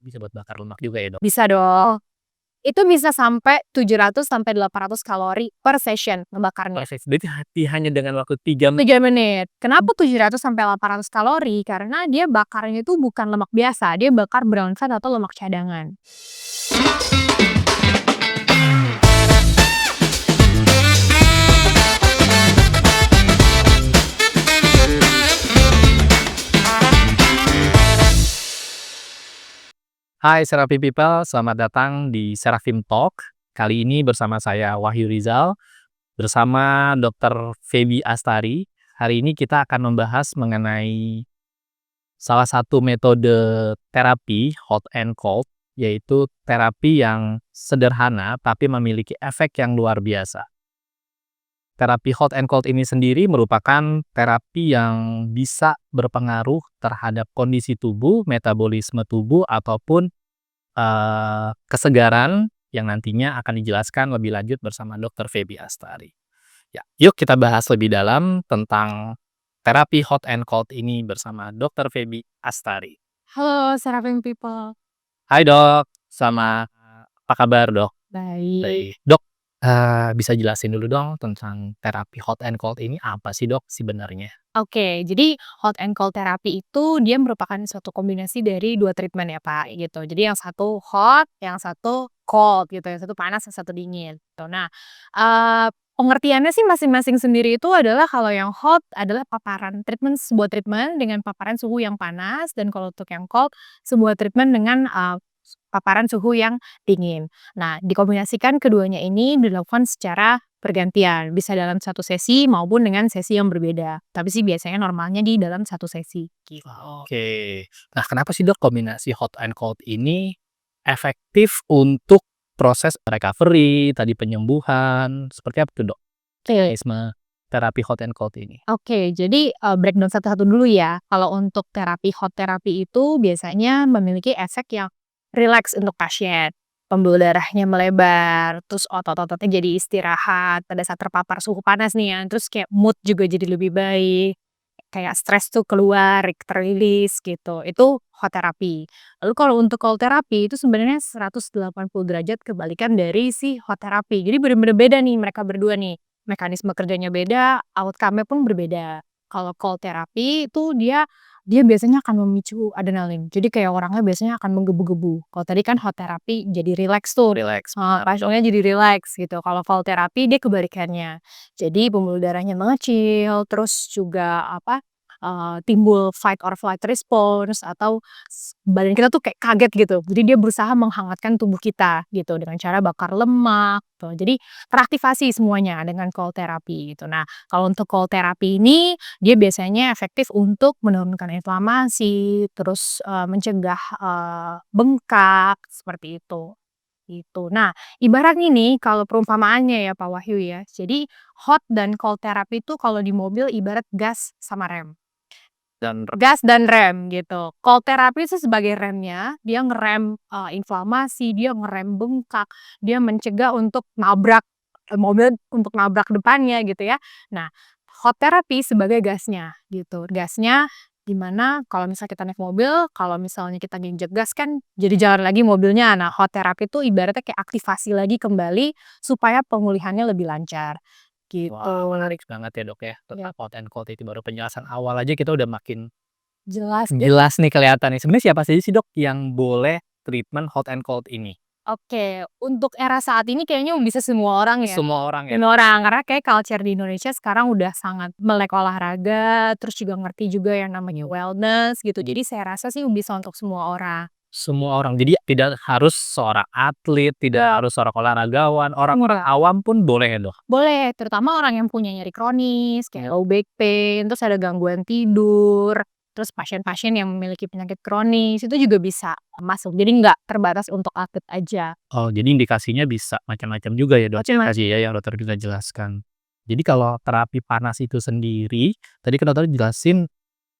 Bisa buat bakar lemak juga ya, Dok? Bisa dong. Itu bisa sampai 700 sampai 800 kalori per session ngebakarnya. Proses berarti hanya dengan waktu 3 menit. 3 menit. Kenapa 700 sampai 800 kalori? Karena dia bakarnya itu bukan lemak biasa, dia bakar brown fat atau lemak cadangan. Hai Seraphim People, selamat datang di Seraphim Talk. Kali ini bersama saya Wahyu Rizal, bersama Dr. Feby Astari. Hari ini kita akan membahas mengenai salah satu metode terapi hot and cold, yaitu terapi yang sederhana tapi memiliki efek yang luar biasa. Terapi hot and cold ini sendiri merupakan terapi yang bisa berpengaruh terhadap kondisi tubuh, metabolisme tubuh, ataupun kesegaran yang nantinya akan dijelaskan lebih lanjut bersama Dr. Feby Astari. Ya, yuk kita bahas lebih dalam tentang terapi hot and cold ini bersama Dr. Feby Astari. Halo Seraphim People. Hai Dok, apa kabar Dok? Baik. Dok, bisa jelasin dulu dong tentang terapi hot and cold ini apa sih Dok sebenarnya? Oke, jadi hot and cold terapi itu dia merupakan suatu kombinasi dari 2 treatment ya, Pak, gitu. Jadi yang satu hot, yang satu cold gitu, yang satu panas, yang satu dingin, gitu. Nah, pengertiannya sih masing-masing sendiri itu adalah kalau yang hot adalah sebuah treatment dengan paparan suhu yang panas, dan kalau untuk yang cold, sebuah treatment dengan, paparan suhu yang dingin. Nah, dikombinasikan keduanya ini dilakukan secara bergantian, bisa dalam satu sesi maupun dengan sesi yang berbeda. Tapi sih biasanya normalnya di dalam satu sesi, gitu. Oke. Nah, kenapa sih Dok kombinasi hot and cold ini efektif untuk proses recovery, tadi penyembuhan, seperti apa tuh Dok Oke. mekanisme terapi hot and cold ini? Oke, jadi, breakdown satu-satu dulu ya. Kalau untuk terapi hot terapi itu biasanya memiliki efek yang rileks untuk pasien. Pembuluh darahnya melebar, terus otot-ototnya jadi istirahat pada saat terpapar suhu panas nih ya, terus kayak mood juga jadi lebih baik, kayak stres tuh keluar, terilis gitu, itu hot terapi. Lalu kalau untuk cold terapi itu sebenarnya 180 derajat kebalikan dari si hot terapi. Jadi bener-bener beda nih mereka berdua nih, mekanisme kerjanya beda, outcome-nya pun berbeda. Kalau cold terapi itu dia biasanya akan memicu adrenalin, jadi kayak orangnya biasanya akan menggebu-gebu. Kalau tadi kan hot terapi jadi rileks tuh, Rileks. pasiennya jadi rileks gitu. Kalau cold terapi dia kebalikannya. Jadi pembuluh darahnya mengecil, terus juga timbul fight or flight response atau badan kita tuh kayak kaget gitu. Jadi dia berusaha menghangatkan tubuh kita gitu dengan cara bakar lemak tuh. Jadi teraktivasi semuanya dengan cold therapy gitu. Nah, kalau untuk cold therapy ini dia biasanya efektif untuk menurunkan inflamasi, terus, mencegah, bengkak seperti itu, gitu. Nah, ibaratnya nih kalau perumpamaannya ya Pak Wahyu ya, jadi hot dan cold therapy itu kalau di mobil ibarat gas sama rem. Dan Gas dan rem gitu. Cold therapy itu sebagai remnya, dia ngerem, inflamasi, dia ngerem bengkak, dia mencegah untuk nabrak, mobil untuk nabrak depannya gitu ya. Nah, hot therapy sebagai gasnya gitu. Gasnya di mana kalau misalnya kita naik mobil, kalau misalnya kita nginjek gas kan jadi jalan lagi mobilnya. Nah, hot therapy itu ibaratnya kayak aktivasi lagi kembali supaya pemulihannya lebih lancar, wah, gitu. menarik banget ya Dok ya, Ya, tentang hot and cold itu baru penjelasan awal aja kita udah makin jelas ya. jelas nih kelihatan nih. Sebenarnya siapa saja sih Dok yang boleh treatment hot and cold ini? Oke, untuk era saat ini kayaknya bisa semua orang ya. Semua orang ya? Semua orang, karena kayak culture di Indonesia sekarang udah sangat melek olahraga, terus juga ngerti juga yang namanya wellness gitu. Jadi saya rasa sih bisa untuk semua orang. Semua orang. Jadi tidak harus seorang atlet, tidak Ya, harus seorang olahragawan, orang-orang enggak. awam pun boleh ya Dok? Boleh, terutama orang yang punya nyeri kronis, kayak low back pain, terus ada gangguan tidur, terus pasien-pasien yang memiliki penyakit kronis, itu juga bisa masuk. Jadi nggak terbatas untuk atlet aja. Oh, jadi indikasinya bisa macam-macam juga ya Dok, Macam-macam. tadi ya yang Dokter bisa jelaskan. Jadi kalau terapi panas itu sendiri, tadi kan Dokter jelasin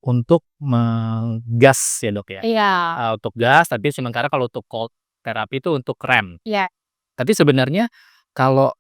untuk menggas ya Dok ya? Iya, Untuk gas, tapi sementara kalau untuk cold terapi itu untuk rem. iya. Tapi sebenarnya kalau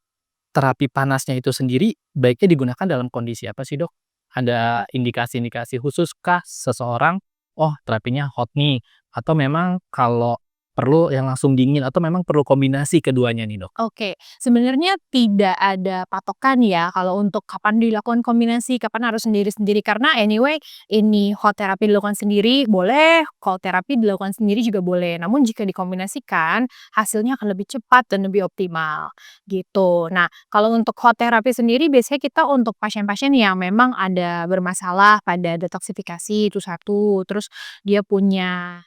terapi panasnya itu sendiri baiknya digunakan dalam kondisi apa sih, Dok? Ada indikasi-indikasi khusus kah seseorang, "Oh, terapinya hot nih," atau memang kalau perlu yang langsung dingin atau memang perlu kombinasi keduanya nih, Dok? Oke, sebenarnya tidak ada patokan ya kalau untuk kapan dilakukan kombinasi, kapan harus sendiri-sendiri. Karena anyway ini hot therapy dilakukan sendiri boleh, cold therapy dilakukan sendiri juga boleh. Namun jika dikombinasikan, hasilnya akan lebih cepat dan lebih optimal, gitu. Nah, kalau untuk hot therapy sendiri biasanya kita untuk pasien-pasien yang memang ada bermasalah pada detoksifikasi itu satu, terus dia punya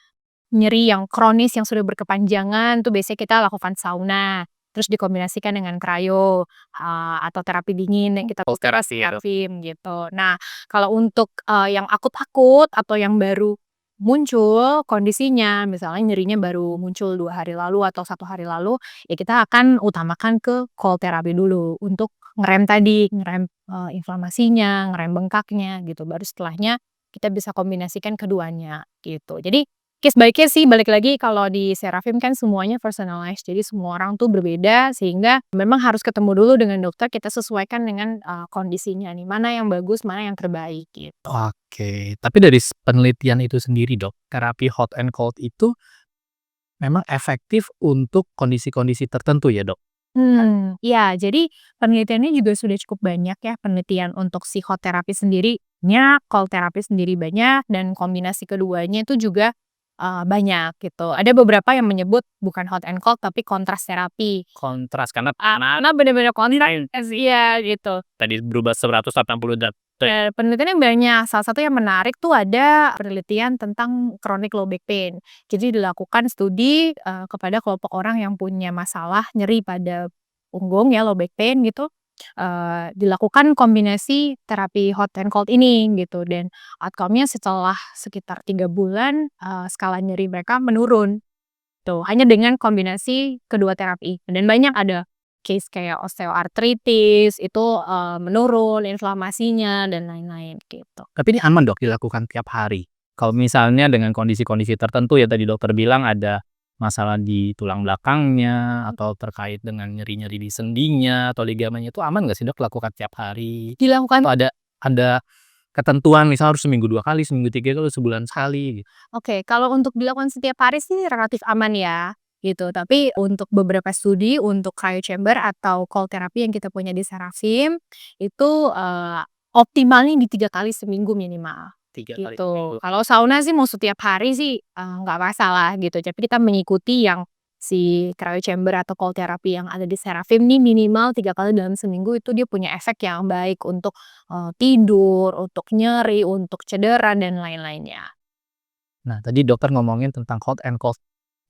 nyeri yang kronis yang sudah berkepanjangan tuh biasanya kita lakukan sauna, terus dikombinasikan dengan cryo, atau terapi dingin yang kita Cold sebut therapy ya, Dok? Seraphim gitu. Nah, kalau untuk, yang akut-akut atau yang baru muncul kondisinya, misalnya nyerinya baru muncul 2 hari lalu atau 1 hari lalu, ya kita akan utamakan ke cold therapy dulu untuk ngerem tadi, ngerem, inflamasinya, ngerem bengkaknya gitu, baru setelahnya kita bisa kombinasikan keduanya gitu. Jadi case by case sih, balik lagi kalau di Seraphim kan semuanya personalized, jadi semua orang tuh berbeda sehingga memang harus ketemu dulu dengan dokter, kita sesuaikan dengan, kondisinya nih, mana yang bagus, mana yang terbaik gitu. Oke, tapi dari penelitian itu sendiri, Dok, terapi hot and cold itu memang efektif untuk kondisi-kondisi tertentu ya, Dok? Iya, jadi penelitiannya juga sudah cukup banyak ya, penelitian untuk si hot therapy sendiri banyak, cold therapy sendiri banyak, dan kombinasi keduanya itu juga, banyak gitu. Ada beberapa yang menyebut bukan hot and cold tapi kontras terapi. Kontras karena Karena bener-bener kontras iya gitu. tadi berubah 180 derajat. Penelitiannya banyak, salah satu yang menarik tuh ada penelitian tentang chronic low back pain. Jadi dilakukan studi, kepada kelompok orang yang punya masalah nyeri pada punggung ya, low back pain gitu, dilakukan kombinasi terapi hot and cold ini gitu dan outcome-nya setelah sekitar 3 bulan, skala nyeri mereka menurun. Tuh, hanya dengan kombinasi kedua terapi dan banyak ada case kayak osteoartritis itu, menurun inflamasinya dan lain-lain gitu. Tapi ini aman, Dok, dilakukan tiap hari? Kalau misalnya dengan kondisi-kondisi tertentu ya tadi dokter bilang ada masalah di tulang belakangnya atau terkait dengan nyeri-nyeri di sendinya atau ligamennya itu aman nggak sih, Dok, lakukan tiap hari? Dilakukan Atau ada ketentuan misal harus seminggu 2 kali, seminggu 3 kali, sebulan sekali gitu? Oke, kalau untuk dilakukan setiap hari sih relatif aman ya, gitu. Tapi untuk beberapa studi untuk cryo chamber atau cold therapy yang kita punya di Seraphim, itu, optimalnya di 3 kali seminggu minimal. 3 kali Gitu. seminggu. Kalau sauna sih mau setiap hari sih, nggak masalah gitu, tapi kita mengikuti yang si cryo chamber atau cold therapy yang ada di Seraphim nih minimal 3 kali dalam seminggu itu dia punya efek yang baik untuk, tidur, untuk nyeri, untuk cedera, dan lain-lainnya. Nah, tadi dokter ngomongin tentang hot and cold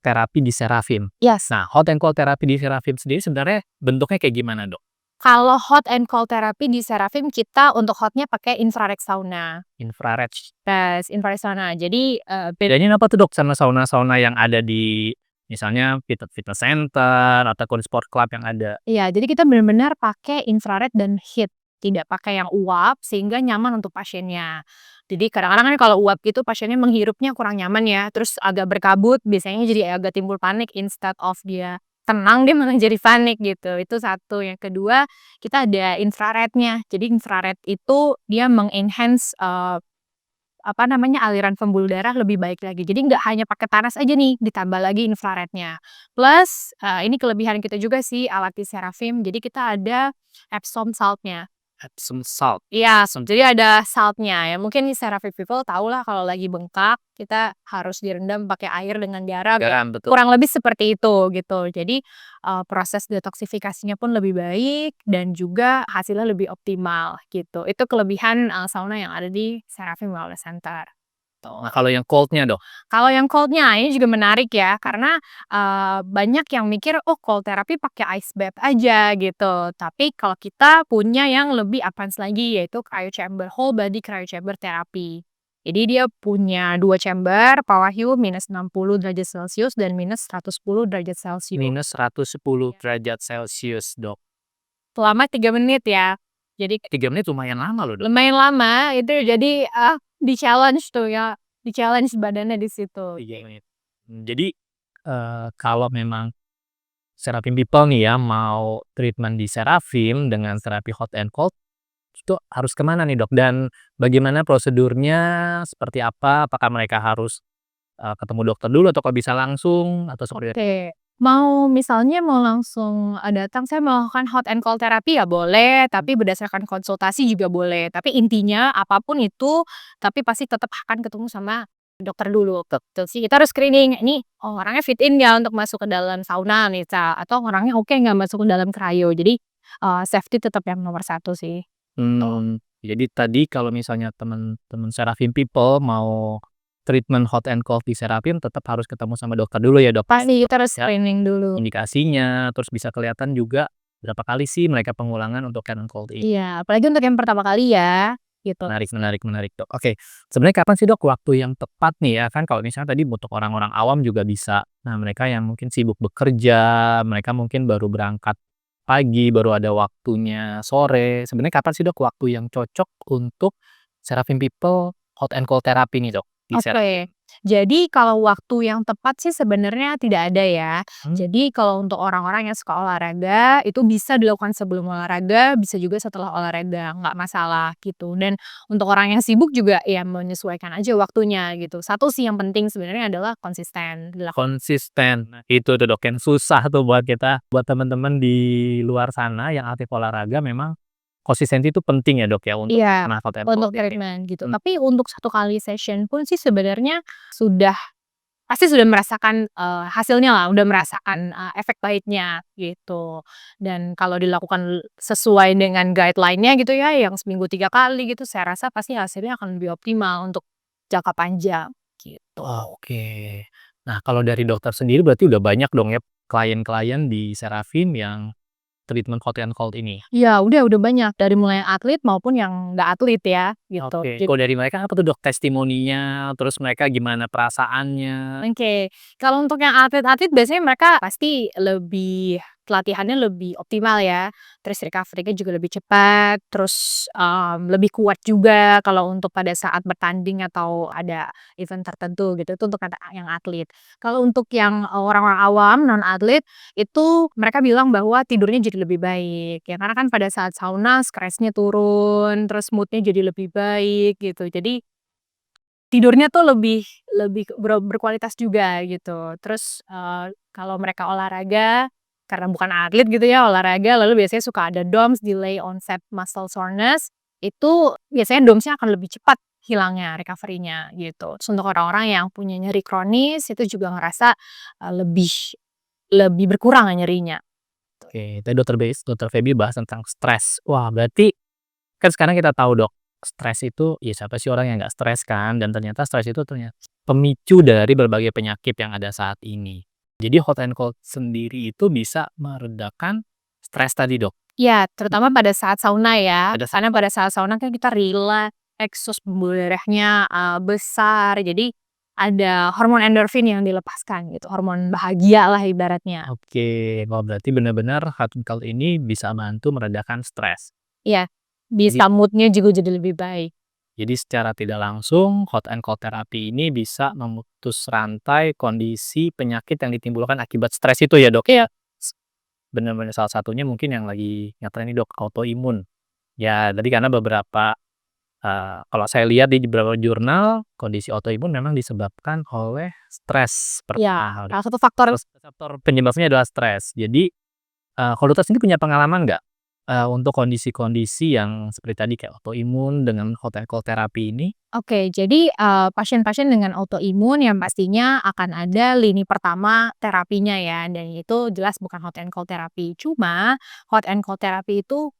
terapi di Seraphim. Yes. Nah, hot and cold terapi di Seraphim sendiri sebenarnya bentuknya kayak gimana, Dok? Kalau hot and cold therapy di Seraphim kita untuk hotnya pakai infrared sauna. Infrared. Tes infrared sauna. Jadi, Bedanya apa tuh, Dok, sama sauna-sauna yang ada di misalnya fitness center ataupun sport club yang ada? iya, jadi kita benar-benar pakai infrared dan heat, tidak pakai yang uap sehingga nyaman untuk pasiennya. Jadi kadang-kadang kan kalau uap gitu pasiennya menghirupnya kurang nyaman ya, terus agak berkabut, biasanya jadi agak timbul panik instead of dia tenang, dia malah jadi panik gitu, itu satu. Yang kedua, kita ada infrarednya. Jadi infrared itu dia meng-enhance, apa namanya, aliran pembuluh darah lebih baik lagi. Jadi nggak hanya pakai panas aja nih, ditambah lagi infrarednya. Plus, ini kelebihan kita juga sih alat di Seraphim, jadi kita ada Epsom salt-nya. Epsom salt. Iya, jadi ada salt-nya ya, mungkin Seraphim people tahulah kalau lagi bengkak, kita harus direndam pakai air dengan garam ya, Garam, betul. kurang lebih seperti itu, gitu. Jadi, proses detoksifikasinya pun lebih baik dan juga hasilnya lebih optimal, gitu. Itu kelebihan, sauna yang ada di Seraphim Wellness Center, tuh. Nah, kalau yang cold-nya, Dok? Kalau yang cold-nya ini juga menarik ya, karena, banyak yang mikir, "Oh, cold therapy pakai ice bath aja," gitu. Tapi kalau kita punya yang lebih advance lagi, yaitu cryo chamber, whole body cryo chamber therapy. Jadi dia punya 2 chamber, Wahyu -60 derajat Celcius dan -110 derajat Celcius. Minus 110 derajat Celcius, Dok. Selama 3 menit ya. Jadi 3 menit lumayan lama loh, Dok. lumayan lama itu jadi, di-challenge tuh ya, di-challenge badannya di situ. 3 menit. Jadi, kalau memang Seraphim people nih ya mau treatment di Seraphim dengan terapi hot and cold, itu harus kemana nih, Dok? Dan bagaimana prosedurnya, seperti apa? Apakah mereka harus, ketemu dokter dulu atau kalau bisa langsung atau seperti Oke, misalnya mau langsung, datang saya melakukan hot and cold therapy ya boleh, tapi berdasarkan konsultasi juga boleh. Tapi intinya apapun itu, tapi pasti tetap akan ketemu sama dokter dulu, gitu sih. Kita harus screening, ini, oh orangnya fit in nggak untuk masuk ke dalam sauna misal, atau orangnya oke nggak masuk ke dalam cryo. Jadi, safety tetap yang nomor satu sih. Jadi tadi kalau misalnya teman-teman Seraphim People mau treatment hot and cold di Seraphim tetap harus ketemu sama dokter dulu ya, Dok? Pasti kita harus Ya, screening dulu. indikasinya, terus bisa kelihatan juga berapa kali sih mereka pengulangan untuk hot and cold ini. Iya, apalagi untuk yang pertama kali ya, gitu. Menarik menarik menarik, Dok. Oke, sebenarnya kapan sih, Dok, waktu yang tepat nih ya, kan kalau misalnya tadi untuk orang-orang awam juga bisa. Nah, mereka yang mungkin sibuk bekerja, mereka mungkin baru berangkat pagi, baru ada waktunya sore. Sebenarnya kapan sih, Dok, waktu yang cocok untuk Seraphim People hot and cold therapy nih, Dok, di Seraphim? Oke. Jadi kalau waktu yang tepat sih sebenarnya tidak ada ya. Mmm, Jadi kalau untuk orang-orang yang suka olahraga, itu bisa dilakukan sebelum olahraga, bisa juga setelah olahraga, nggak masalah gitu. Dan untuk orang yang sibuk juga ya menyesuaikan aja waktunya gitu. Satu sih yang penting sebenarnya adalah konsisten dilakukan. konsisten. Nah, itu tuh, Dok, yang susah tuh buat kita, buat teman-teman di luar sana yang aktif olahraga memang konsistensi itu penting ya, Dok, ya, untuk Iya, kena hot and cold untuk ini. treatment gitu. Mmm, Tapi untuk satu kali session pun sih sebenarnya sudah pasti sudah merasakan, hasilnya lah, udah merasakan, efek baiknya gitu. Dan kalau dilakukan sesuai dengan guideline-nya gitu ya, yang seminggu 3 kali gitu, saya rasa pasti hasilnya akan lebih optimal untuk jangka panjang gitu. oke. Nah, kalau dari dokter sendiri berarti udah banyak dong ya klien-klien di Seraphim yang treatment hot and cold ini? Iya, udah banyak dari mulai atlet maupun yang nggak atlet ya gitu. Oke, kalau dari mereka apa tuh, Dok, testimoninya, terus mereka gimana perasaannya? Oke, kalau untuk yang atlet-atlet biasanya mereka pasti latihannya lebih optimal ya, terus recovery-nya juga lebih cepat, terus, lebih kuat juga kalau untuk pada saat bertanding atau ada event tertentu gitu, itu untuk yang atlet. Kalau untuk yang, orang-orang awam, non-atlet, itu mereka bilang bahwa tidurnya jadi lebih baik, ya karena kan pada saat sauna stresnya turun, terus mood-nya jadi lebih baik gitu. Jadi tidurnya tuh lebih lebih berkualitas juga gitu. Terus, kalau mereka olahraga, karena bukan atlet gitu ya, olahraga lalu biasanya suka ada DOMS, delay onset muscle soreness, itu biasanya DOMS-nya akan lebih cepat hilangnya, recovery-nya gitu. Terus untuk orang-orang yang punya nyeri kronis, itu juga ngerasa, lebih lebih berkurang ya nyerinya. Oke, tadi Dokter Feby bahas tentang stres. Wah, berarti kan sekarang kita tahu, Dok, stres itu ya siapa sih orang yang nggak stres kan, dan ternyata stres itu ternyata pemicu dari berbagai penyakit yang ada saat ini. Jadi hot and cold sendiri itu bisa meredakan stres tadi, Dok? Ya, terutama pada saat sauna ya, Pada saat karena pada saat sauna kan kita rileks, terus pembuluh darahnya, besar, jadi ada hormon endorfin yang dilepaskan gitu, hormon bahagia lah ibaratnya. oke, wah berarti benar-benar hot and cold ini bisa bantu meredakan stres. Iya, Jadi bisa mood-nya juga jadi lebih baik. jadi secara tidak langsung hot and cold therapy ini bisa memutus rantai kondisi penyakit yang ditimbulkan akibat stres itu ya, Dok, ya? Benar-benar salah satunya mungkin yang lagi ngetren nih, Dok, autoimun. Ya, tadi karena beberapa, kalau saya lihat di beberapa jurnal, kondisi autoimun memang disebabkan oleh stres Iya, pertama, salah satu faktor. terus reseptor penyebabnya adalah stres. Jadi, kalau Dokter sendiri punya pengalaman nggak, untuk kondisi-kondisi yang seperti tadi kayak autoimun dengan hot and cold therapy ini? Oke, jadi, pasien-pasien dengan autoimun yang pastinya akan ada lini pertama terapinya ya, dan itu jelas bukan hot and cold therapy. Cuma, hot and cold therapy itu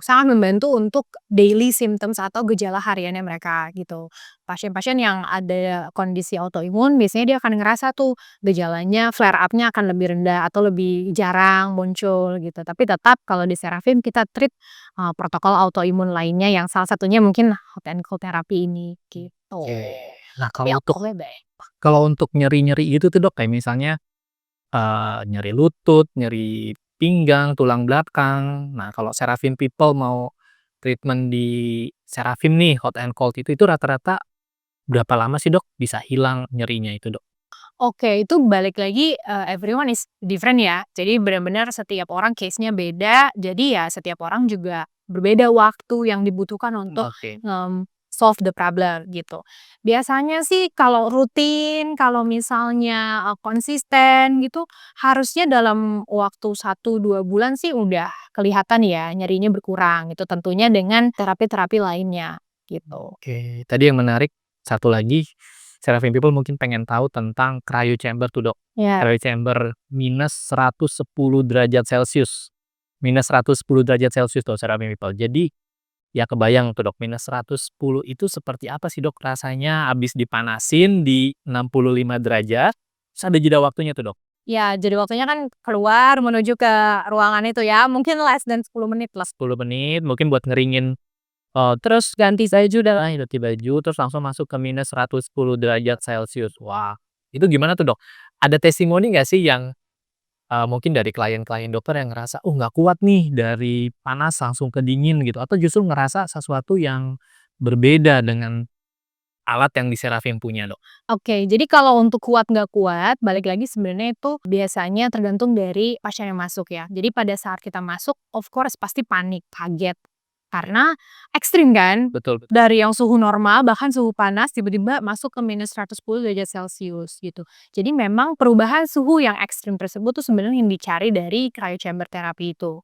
sangat membantu untuk daily symptoms atau gejala hariannya mereka gitu. Pasien-pasien yang ada kondisi autoimun biasanya dia akan ngerasa tuh gejalanya flare up-nya akan lebih rendah atau lebih jarang muncul gitu. Tapi tetap kalau di Seraphim kita treat protokol autoimun lainnya yang salah satunya mungkin hot and cold therapy ini, gitu. Oke. Nah, Tapi alkoholnya baik. kalau untuk nyeri-nyeri gitu tuh, Dok, kayak misalnya, nyeri lutut, nyeri pinggang, tulang belakang. Nah, kalau Seraphim People mau treatment di Seraphim nih, hot and cold itu rata-rata berapa lama sih, Dok, bisa hilang nyerinya itu, Dok? Oke, itu balik lagi, everyone is different ya. Jadi benar-benar setiap orang case-nya beda, jadi ya setiap orang juga berbeda waktu yang dibutuhkan untuk, Oke. solve the problem gitu. Biasanya sih kalau rutin, kalau misalnya, konsisten gitu, harusnya dalam waktu 1-2 bulan sih udah kelihatan ya nyerinya berkurang gitu, tentunya dengan terapi-terapi lainnya gitu. Oke, tadi yang menarik satu lagi, Seraphim People mungkin pengen tahu tentang cryo chamber tuh, Dok. Ya. Cryo chamber -110 derajat Celcius. -110 derajat Celcius tuh Seraphim People. Jadi, ya kebayang tuh, Dok, -110 itu seperti apa sih, Dok, rasanya abis dipanasin di 65 derajat, terus ada jeda waktunya tuh, Dok. Ya, jadi waktunya kan keluar menuju ke ruangan itu ya, mungkin less than 10 menit lah. 10 menit mungkin buat ngeringin, terus Ganti baju dan ganti baju, terus langsung masuk ke -110 derajat Celcius. Wah, itu gimana tuh, Dok? Ada testimoni nggak sih yang, mungkin dari klien-klien dokter yang ngerasa, nggak kuat nih dari panas langsung ke dingin," gitu, atau justru ngerasa sesuatu yang berbeda dengan alat yang di Seraphim punya, Dok? Oke, jadi kalau untuk kuat nggak kuat, balik lagi sebenarnya itu biasanya tergantung dari pasien yang masuk ya. Jadi pada saat kita masuk, of course pasti panik, kaget. Karena ekstrim kan, Betul betul. dari yang suhu normal, bahkan suhu panas, tiba-tiba masuk ke -110 derajat Celcius gitu. Jadi memang perubahan suhu yang ekstrim tersebut tuh sebenarnya yang dicari dari cryo chamber therapy itu.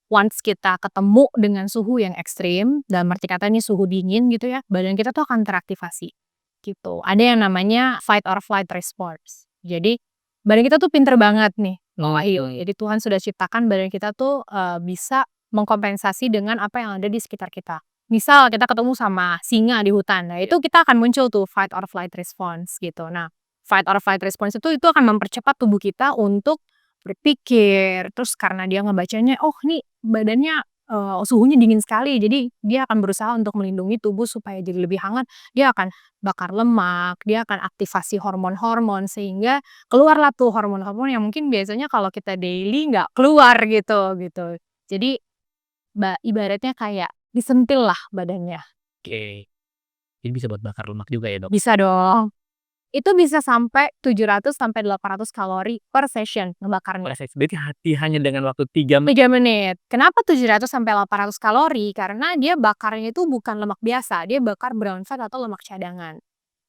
Once kita ketemu dengan suhu yang ekstrim, dalam arti kata ini suhu dingin gitu ya, badan kita tuh akan teraktivasi, gitu. Ada yang namanya fight or flight response. Jadi, badan kita tuh pinter banget nih, Wahyu. Jadi Tuhan sudah ciptakan badan kita tuh, bisa mengkompensasi dengan apa yang ada di sekitar kita. Misal kita ketemu sama singa di hutan, nah itu kita akan muncul tuh fight or flight response gitu. Nah, fight or flight response itu akan mempercepat tubuh kita untuk berpikir, terus karena dia ngebacanya, oh nih badannya, suhunya dingin sekali, jadi dia akan berusaha untuk melindungi tubuh supaya jadi lebih hangat, dia akan bakar lemak, dia akan aktivasi hormon-hormon sehingga keluarlah tuh hormon-hormon yang mungkin biasanya kalau kita daily nggak keluar gitu. Jadi ibaratnya kayak disentil lah badannya. Oke, jadi bisa buat bakar lemak juga ya, Dok? Bisa dong. Itu bisa sampai 700 sampai 800 kalori per session ngebakarnya. Berarti hanya dengan waktu 3 menit. 3 menit. Kenapa 700 sampai 800 kalori? Karena dia bakarnya itu bukan lemak biasa, dia bakar brown fat atau lemak cadangan.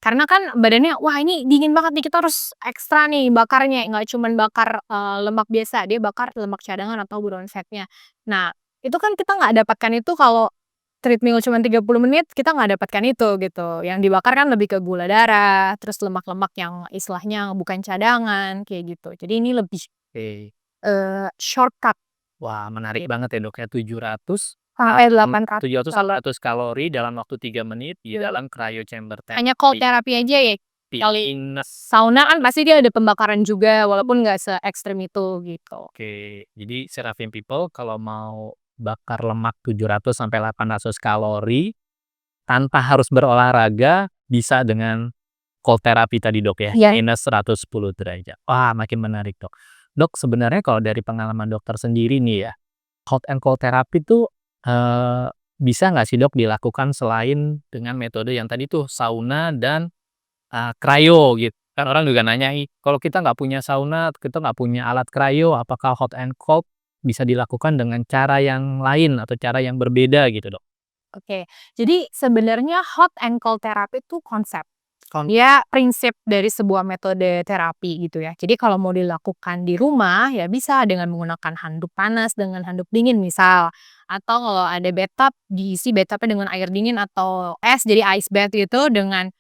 Karena kan badannya, wah ini dingin banget nih, kita harus ekstra nih bakarnya, nggak cuman bakar, lemak biasa, dia bakar lemak cadangan atau brown fat-nya. Nah, itu kan kita nggak dapatkan itu kalau treadmill cuma 30 menit, kita nggak dapatkan itu gitu. Yang dibakar kan lebih ke gula darah, terus lemak-lemak yang istilahnya bukan cadangan, kayak gitu. Jadi ini lebih, Oke. shortcut Wah, menarik banget ya, Dok, ya, 700 sampai 800 kalori. 700 kalori dalam waktu 3 menit di Iya. dalam cryo chamber Hanya cold therapy. therapy aja ya kali. Minus. Sauna kan pasti dia ada pembakaran juga walaupun nggak se-ekstrem itu gitu. Oke, jadi Seraphim People kalau mau bakar lemak 700 sampai 800 kalori tanpa harus berolahraga bisa dengan cold therapy tadi, Dok, ya, Iya. -110 derajat. Wah, makin menarik, Dok. Dok, sebenarnya kalau dari pengalaman dokter sendiri nih ya, hot and cold therapy tuh, bisa nggak sih, Dok, dilakukan selain dengan metode yang tadi tuh sauna dan, cryo gitu? Kan orang juga nanya nih, kalau kita nggak punya sauna, kita nggak punya alat cryo, apakah hot and cold bisa dilakukan dengan cara yang lain atau cara yang berbeda gitu, Dok? Oke. Jadi sebenarnya hot and cold therapy itu konsep. Dia prinsip dari sebuah metode terapi gitu ya. Jadi kalau mau dilakukan di rumah ya bisa dengan menggunakan handuk panas dengan handuk dingin misal. Atau kalau ada bathtub diisi bathtub-nya dengan air dingin atau es jadi ice bath gitu dengan,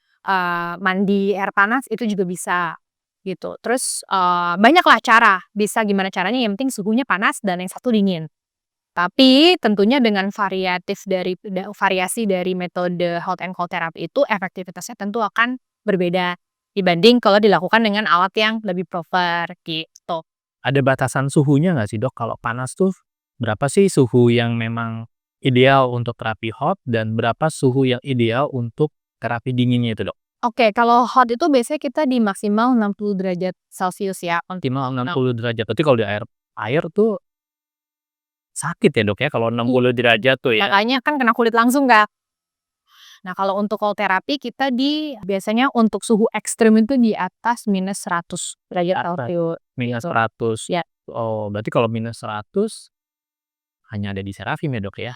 mandi air panas itu juga bisa gitu. Terus, banyaklah cara, bisa gimana caranya yang penting suhunya panas dan yang satu dingin. Tapi tentunya dengan variasi dari metode hot and cold therapy itu efektivitasnya tentu akan berbeda dibanding kalau dilakukan dengan alat yang lebih proper gitu. Ada batasan suhunya nggak sih, Dok? Kalau panas tuh berapa sih suhu yang memang ideal untuk terapi hot dan berapa suhu yang ideal untuk terapi dinginnya itu, Dok? Oke, kalau hot itu biasanya kita di maksimal 60 derajat Celcius ya untuk Optimal 60 derajat, berarti kalau di air air tuh sakit ya, Dok, ya, kalau 60 derajat tuh ya? makanya kan kena kulit langsung, Kak. Nah, kalau untuk cold therapy kita biasanya untuk suhu ekstrim itu di atas -100 derajat Atas Celcius gitu. -100. Ya. Oh, berarti kalau -100 hanya ada di Seraphim ya, Dok, ya?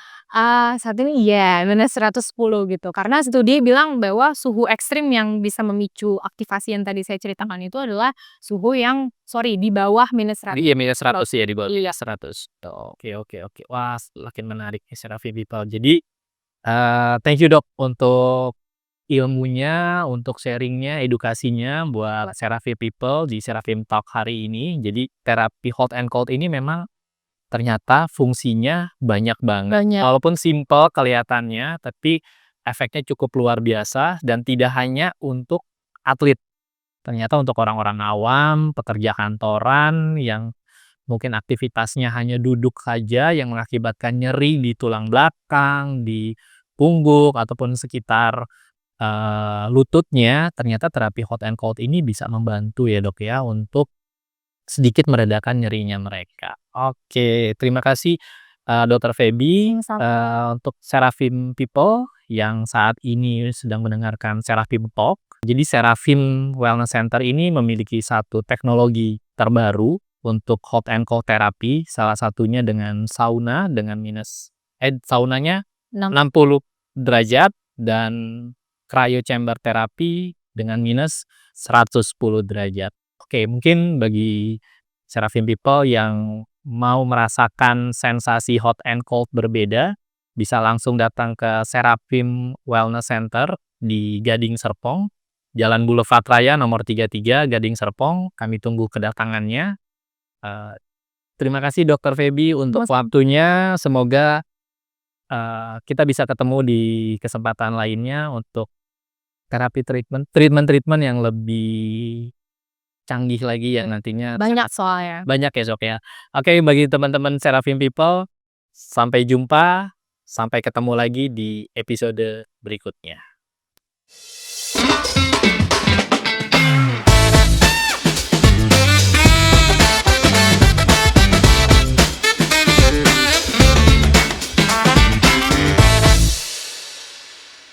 Saat ini iya, -110 gitu. Karena studi bilang bahwa suhu ekstrim yang bisa memicu aktivasi yang tadi saya ceritakan itu adalah suhu yang di bawah -100. Iya, -100 ya, di bawah Iya. -100. Oke oke oke. Wah, makin menarik nih Seraphim People. Jadi, thank you, Dok, untuk ilmunya, untuk sharing-nya, edukasinya buat Seraphim People di Seraphim Talk hari ini. Jadi terapi hot and cold ini memang ternyata fungsinya banyak banget. Banyak. Walaupun simple kelihatannya, tapi efeknya cukup luar biasa dan tidak hanya untuk atlet. Ternyata untuk orang-orang awam, pekerja kantoran yang mungkin aktivitasnya hanya duduk saja yang mengakibatkan nyeri di tulang belakang, di punggung, ataupun sekitar lututnya, ternyata terapi hot and cold ini bisa membantu ya, Dok, ya, untuk sedikit meredakan nyerinya mereka. Oke, terima kasih, Dokter Feby, untuk Seraphim People yang saat ini sedang mendengarkan Seraphim Talk. Jadi Seraphim Wellness Center ini memiliki satu teknologi terbaru untuk hot and cold terapi, salah satunya dengan sauna dengan saunanya 60 derajat dan cryo chamber terapi dengan -110 derajat. Oke, mungkin bagi Seraphim People yang mau merasakan sensasi hot and cold berbeda, bisa langsung datang ke Seraphim Wellness Center di Gading Serpong, Jalan Boulevard Raya nomor 33, Gading Serpong. Kami tunggu kedatangannya. Terima kasih Dokter Feby untuk waktunya. Semoga kita bisa ketemu di kesempatan lainnya untuk terapi treatment yang lebih canggih lagi yang nantinya Banyak soalnya. banyak ya, Sok, ya. Oke, bagi teman-teman Seraphim People, sampai jumpa, sampai ketemu lagi di episode berikutnya.